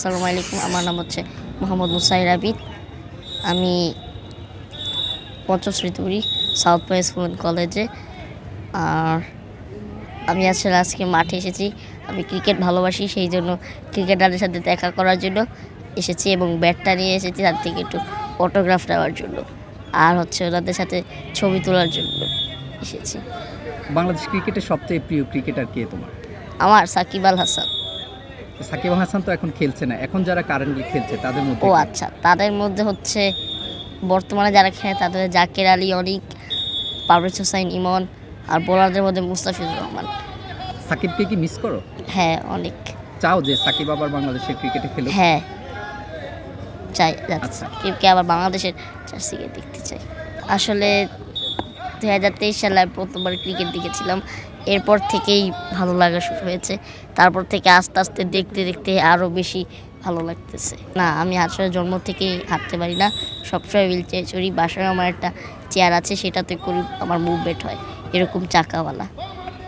আসসালামু আলাইকুম। আমার নাম হচ্ছে মোহাম্মদ মুসাইর আবিদ। আমি পঞ্চম শ্রেণীতে পড়ি সাউথ পয়েন্ট স্কুল অ্যান্ড কলেজে। আর আমি আসলে আজকে মাঠে এসেছি। আমি ক্রিকেট ভালোবাসি, সেই জন্য ক্রিকেটারদের সাথে দেখা করার জন্য এসেছি এবং ব্যাটটা নিয়ে এসেছি তার থেকে একটু অটোগ্রাফ নেওয়ার জন্য, আর হচ্ছে ওনাদের সাথে ছবি তোলার জন্য এসেছি। বাংলাদেশ ক্রিকেটের সবচেয়ে প্রিয় ক্রিকেটার কে তোমার? আমার সাকিব আল হাসান। সাকিব আল হাসান তো এখন খেলছে না, এখন যারা কারেন্টলি খেলছে তাদের মধ্যে আচ্ছা, তাদের মধ্যে হচ্ছে বর্তমানে যারা খেলে তাদের জাকের আলী অনিক, পারভেজ হোসাইন ইমন, আর বোলারদের মধ্যে মুস্তাফিজুর রহমান। সাকিবকে কি মিস করো? হ্যাঁ, অনেক। চাও যে সাকিব আবার বাংলাদেশের ক্রিকেটে খেলুক? হ্যাঁ, চাই। আচ্ছা, সাকিবকে আবার বাংলাদেশের জার্সিকে দেখতে চাই। আসলে 2023 সালে আমি প্রথমবার ক্রিকেট দেখেছিলাম, এরপর থেকেই ভালো লাগা শুরু হয়েছে। তারপর থেকে আস্তে আস্তে দেখতে দেখতে আরও বেশি ভালো লাগতেছে। না, আমি আসলে জন্ম থেকেই হাঁটতে পারি না, সবসময় হুইল চেয়ারে চড়ি। বাসায় আমার একটা চেয়ার আছে, সেটাতে করে আমার মুভমেন্ট হয়, এরকম চাকাওয়ালা,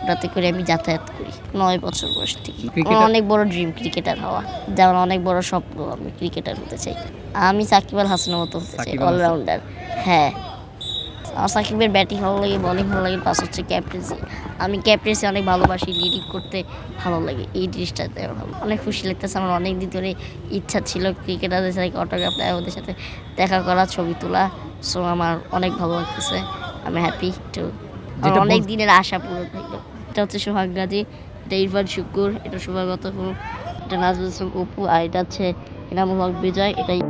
ওটাতে করে আমি যাতায়াত করি 9 বছর বয়স থেকে। আমার অনেক বড় ড্রিম ক্রিকেটার হওয়া, যেমন অনেক বড় স্বপ্ন, আমি ক্রিকেটার হতে চাই। আমি সাকিব আল হাসানের মতো হতে চাই, অলরাউন্ডার। হ্যাঁ, আমার সাকিবের ব্যাটিং ভালো লাগে, বলিং ভালো লাগে, প্লাস হচ্ছে ক্যাপ্টেন্সি। আমি ক্যাপ্টেন্সি অনেক ভালোবাসি, লিডিং করতে ভালো লাগে, এই জিনিসটাতে ভালো, অনেক খুশি লাগতেছে। আমার অনেক দিন ধরে ইচ্ছা ছিল ক্রিকেটারদের সাথে অটোগ্রাফ নেওয়া, ওদের সাথে দেখা করা, ছবি তোলা। সো আমার অনেক ভালো লাগতেছে, আমি হ্যাপি টু। আমার অনেক দিনের আশা পূরণ হইল। এটা হচ্ছে সোহাগ গাজী, এটা ইরফান শুকুর, এটা শুভাগত ফুল, এটা নাজমুল ইসলাম অপু, আর এটা হচ্ছে এনামুল হক বিজয়, এটাই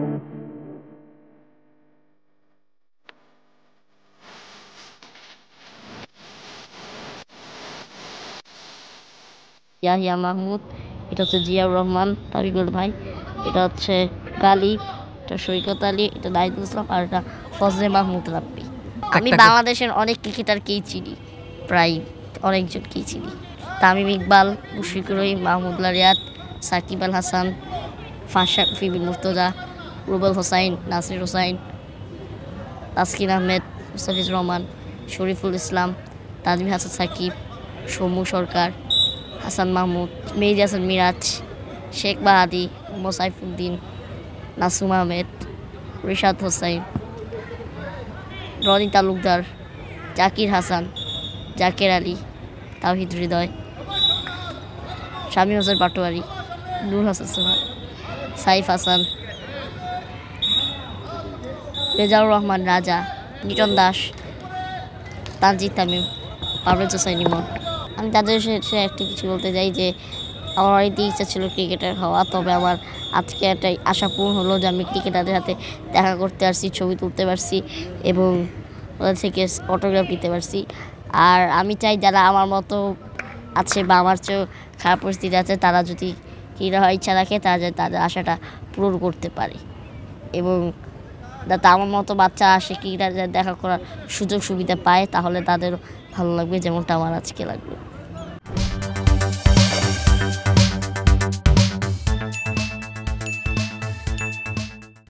ইয়াহিয়া মাহমুদ, এটা হচ্ছে জিয়াউর রহমান তাবিকুল ভাই, এটা হচ্ছে কালী, এটা সৈকত আলী, এটা নাহিদুল ইসলাম, আর এটা ফজলে মাহমুদ রাব্বি। আমি বাংলাদেশের অনেক ক্রিকেটারকেই চিনি, প্রায় অনেকজনকেই চিনি। তামিম ইকবাল, মুশফিকুর রহিম, মাহমুদুল্লাহ রিয়াদ, সাকিব আল হাসান, ফারশাক ফিবিন মুর্তজা, রুবেল হোসাইন, নাসির হোসাইন, তাসকিন আহমেদ, মুস্তাফিজুর রহমান, শরীফুল ইসলাম, তাজমি হাসান সাকিব, সৌম্য সরকার, হাসান মাহমুদ, মেহেদী হাসান মিরাজ, শেখ বাহাদি, মোসাইফুদ্দিন, নাসুম আহমেদ, রিশাদ হোসাইন, রনি তালুকদার, জাকির হাসান, জাকের আলী, তাওহিদ হৃদয়, শামীম হোসেন পাটোয়ারি, নূর হাসান সোহাগ, সাইফ হাসান, রেজাউর রহমান রাজা, লিটন দাস, তানজিদ তামিম, পারভেজ হোসাইন ইমন। আমি তাদের সে একটা কিছু বলতে চাই যে আমার অনেক ইচ্ছা ছিল ক্রিকেটার হওয়া, তবে আমার আজকে একটা আশা পূরণ হলো যে আমি ক্রিকেটারদের সাথে দেখা করতে পারছি, ছবি তুলতে পারছি এবং ওদের থেকে অটোগ্রাফ নিতে পারছি। আর আমি চাই যারা আমার মতো আছে বা আমার চেয়েও খারাপ পরিস্থিতি আছে, তারা যদি ক্রীড়া হওয়ার ইচ্ছা রাখে, তারা যাতে তাদের আশাটা পূরণ করতে পারে এবং যাতে আমার মতো বাচ্চা আসে ক্রিকেটারদের দেখা করার সুযোগ সুবিধা পায়, তাহলে তাদেরও ভালো লাগবে যেমনটা আমার আজকে লাগলো।